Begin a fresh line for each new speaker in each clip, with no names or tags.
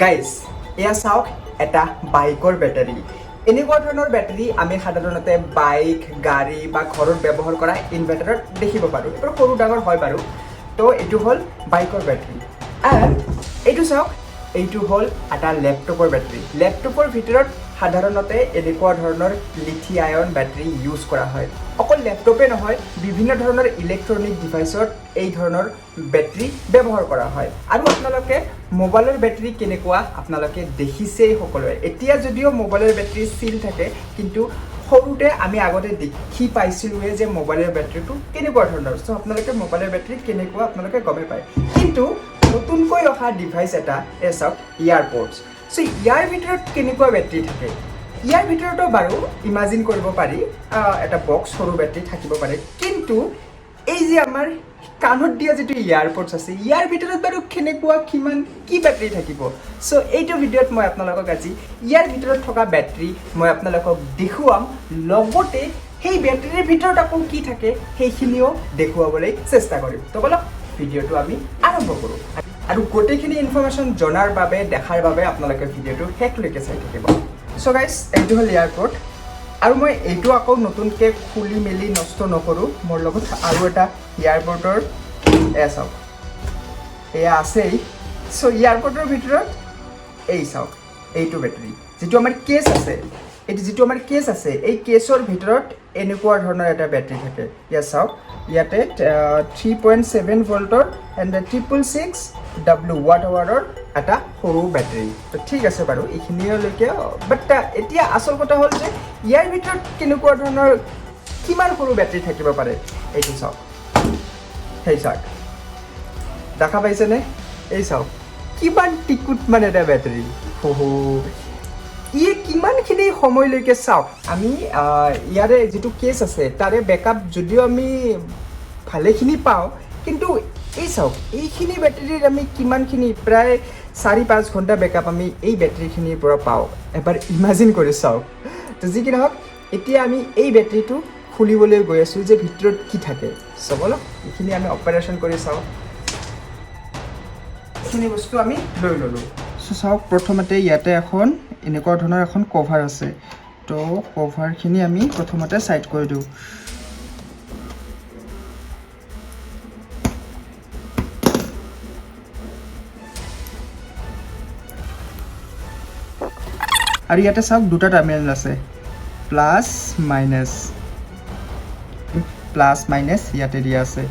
guys এয়া চাওক এটা বাইকৰ বেটাৰী এনেকুৱা ধৰণৰ বেটাৰী আমি সাধাৰণতে বাইক গাড়ী বা ঘৰত ব্যৱহাৰ কৰা ইনভাৰ্টাৰত দেখিব পাৰোঁ এইটো সৰু ডাঙৰ হয় বাৰু তো এইটো হ'ল বাইকৰ বেটাৰী এণ্ড এইটো চাওক এইটো হ'ল এটা লেপটপৰ বেটাৰী লেপটপৰ ভিতৰত সাধাৰণতে এনেকুৱা ধৰণৰ লিথিয়াম আয়ন বেটাৰী ইউজ কৰা হয় অকল লেপটপে নহয় বিভিন্ন ধৰণৰ ইলেক্ট্ৰনিক ডিভাইচত এই ধৰণৰ বেটাৰী ব্যৱহাৰ কৰা হয় আৰু আপোনালোকে মোবাইলৰ বেটাৰী কেনেকুৱা আপোনালোকে দেখিছেই সকলোৱে এতিয়া যদিও মোবাইলৰ বেটাৰী চিল থাকে কিন্তু সৰুতে আমি আগতে দেখি পাইছিলোঁৱে যে মোবাইলৰ বেটাৰীটো কেনেকুৱা ধৰণৰ চ' আপোনালোকে মোবাইলৰ বেটাৰী কেনেকুৱা আপোনালোকে গমেই পায় কিন্তু নতুনকৈ অহা ডিভাইচ এটা চাওক ইয়াৰপডছ চ' ইয়াৰ ভিতৰত কেনেকুৱা বেটাৰী থাকে ইয়াৰ ভিতৰতো বাৰু ইমাজিন কৰিব পাৰি এটা বক্স সৰু বেটাৰী থাকিব পাৰে কিন্তু এই যে আমাৰ কাণত দিয়া যিটো ইয়াৰপডছ আছে ইয়াৰ ভিতৰত বাৰু কেনেকুৱা কিমান কি বেটাৰী থাকিব চ' এইটো ভিডিঅ'ত মই আপোনালোকক আজি ইয়াৰ ভিতৰত থকা বেটাৰী মই আপোনালোকক দেখুৱাম লগতে সেই বেটাৰীৰ ভিতৰত আকৌ কি থাকে সেইখিনিও দেখুৱাবলৈ চেষ্টা কৰিম তো বলক ভিডিঅ'টো আমি আৰম্ভ কৰোঁ আৰু গোটেইখিনি ইনফৰমেশ্যন জনাৰ বাবে দেখাৰ বাবে আপোনালোকে ভিডিঅ'টো শেষলৈকে চাই থাকিব চ' গাইজ এইটো হ'ল এয়াৰপড আৰু মই এইটো আকৌ নতুনকৈ খুলি মেলি নষ্ট নকৰোঁ মোৰ লগত আৰু এটা এয়াৰপডৰ এয়া চাওক এয়া আছেই চ' এয়াৰপডৰ ভিতৰত এই চাওক এইটো বেটাৰী যিটো আমাৰ কেছ আছে এইটো যিটো আমাৰ কেছ আছে এই কেছৰ ভিতৰত এনেকুৱা ধৰণৰ এটা বেটাৰী থাকে ইয়াত চাওক ইয়াতে 3.7 ভল্টৰ এণ্ড 666W ৱাট আৱাৰৰ এটা সৰু বেটাৰী তো ঠিক আছে বাৰু এইখিনিলৈকে বাট এতিয়া আচল কথা হ'ল যে ইয়াৰ ভিতৰত কেনেকুৱা ধৰণৰ কিমান সৰু বেটাৰী থাকিব পাৰে এইটো চাওক সেই চাওক দেখা পাইছেনে এই চাওক কিমান টিকুট মানে এটা বেটাৰী ই কিমানখিনি সময়লৈকে চাওক আমি ইয়াৰে যিটো কেছ আছে তাৰে বেকআপ যদিও আমি ভালেখিনি পাওঁ কিন্তু এই চাওক এইখিনি বেটাৰীৰ আমি কিমানখিনি প্ৰায় 4-5 ঘণ্টা বেকআপ আমি এই বেটাৰীখিনিৰ পৰা পাওঁ এবাৰ ইমাজিন কৰি চাওক তো যি কি নহওক এতিয়া আমি এই বেটাৰীটো খুলিবলৈ গৈ আছোঁ যে ভিতৰত কি থাকে চাব অলপ এইখিনি আমি অপাৰেশ্যন কৰি চাওঁ এইখিনি বস্তু আমি লৈ ল'লোঁ চ' চাওক প্ৰথমতে ইয়াতে এখন এনেকুৱা ধৰণৰ এখন কভাৰ আছে তো কভাৰখিনি আমি প্ৰথমতে ছাইড কৰি দিওঁ আৰু ইয়াতে চাওক দুটা টাৰ্মিনেল আছে প্লাছ মাইনাছ ইয়াতে দিয়া আছে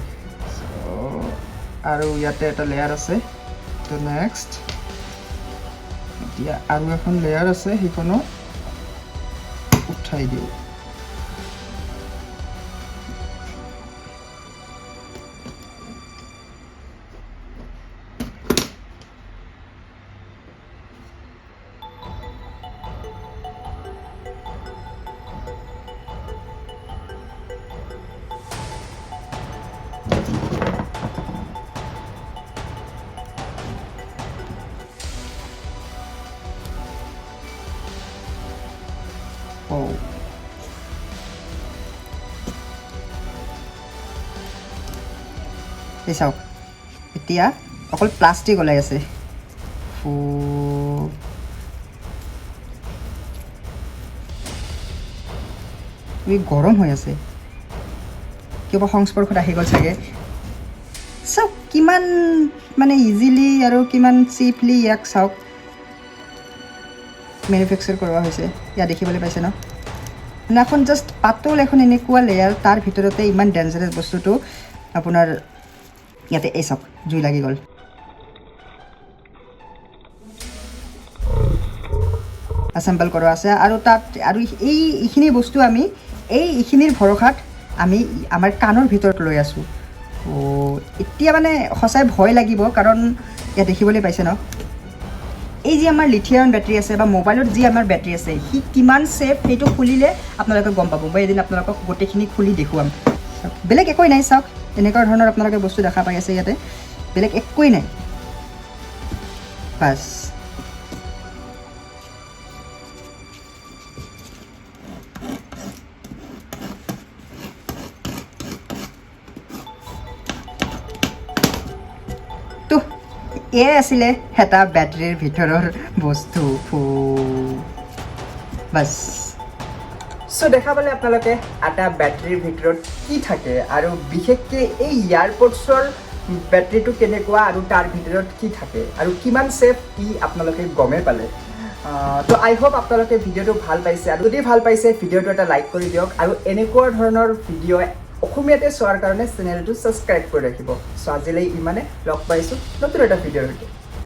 আৰু ইয়াতে এটা লেয়াৰ আছে তো নেক্সট এতিয়া আৰু এখন লেয়াৰ আছে সেইখনো উঠাই দিওঁ এই চাওক এতিয়া অকল প্লাষ্টিক ওলাই আছে গৰম হৈ আছে কিবা সংস্পৰ্শত আহি গ'ল চাগে চাওক কিমান মানে ইজিলি আৰু কিমান চিফলি ইয়াক চাওক মেনুফেকচাৰ কৰোৱা হৈছে ইয়াত দেখিবলৈ পাইছে ন মানে এখন জাষ্ট পাতল এখন এনেকুৱা লেয়াৰ তাৰ ভিতৰতে ইমান ডেঞ্জাৰাছ বস্তুটো আপোনাৰ ইয়াতে এই চাওক জুই লাগি গ'ল এছেম্বল কৰা আছে আৰু তাত আৰু এইখিনি বস্তু আমি এইখিনিৰ ভৰসাত আমি আমাৰ কাণৰ ভিতৰত লৈ আছোঁ এতিয়া মানে সঁচাই ভয় লাগিব কাৰণ ইয়াত দেখিবলৈ পাইছে ন এই যে আমাৰ লিথিয়াম বেটাৰী আছে বা মোবাইলত যি আমাৰ বেটাৰী আছে সি কিমান ছেফ সেইটো খুলিলে আপোনালোকে গম পাব মই এদিন আপোনালোকক গোটেইখিনি খুলি দেখুৱাম বেলেগ একোৱেই নাই চাওক এনেকুৱা ধৰণৰ আপোনালোকে বস্তু দেখা পাই আছে ইয়াতে বেলেগ একোৱেই নাই বাছ তো এই আছিলে এটা বেটাৰীৰ ভিতৰৰ বস্তু বাছ চ' দেখা পালে আপোনালোকে এটা বেটাৰীৰ ভিতৰত কি থাকে আৰু বিশেষকৈ এই ইয়াৰপডছৰ বেটাৰীটো কেনেকুৱা আৰু তাৰ ভিতৰত কি থাকে আৰু কিমান ছেফ ই আপোনালোকে গমেই পালে তো আই হোপ আপোনালোকে ভিডিঅ'টো ভাল পাইছে আৰু যদি ভাল পাইছে ভিডিঅ'টো এটা লাইক কৰি দিয়ক আৰু এনেকুৱা ধৰণৰ ভিডিঅ' অসমীয়াতে চোৱাৰ কাৰণে চেনেলটো ছাবস্ক্ৰাইব কৰি ৰাখিব চ' আজিলৈ ইমানে লগ পাইছোঁ নতুন এটা ভিডিঅ'ৰ সৈতে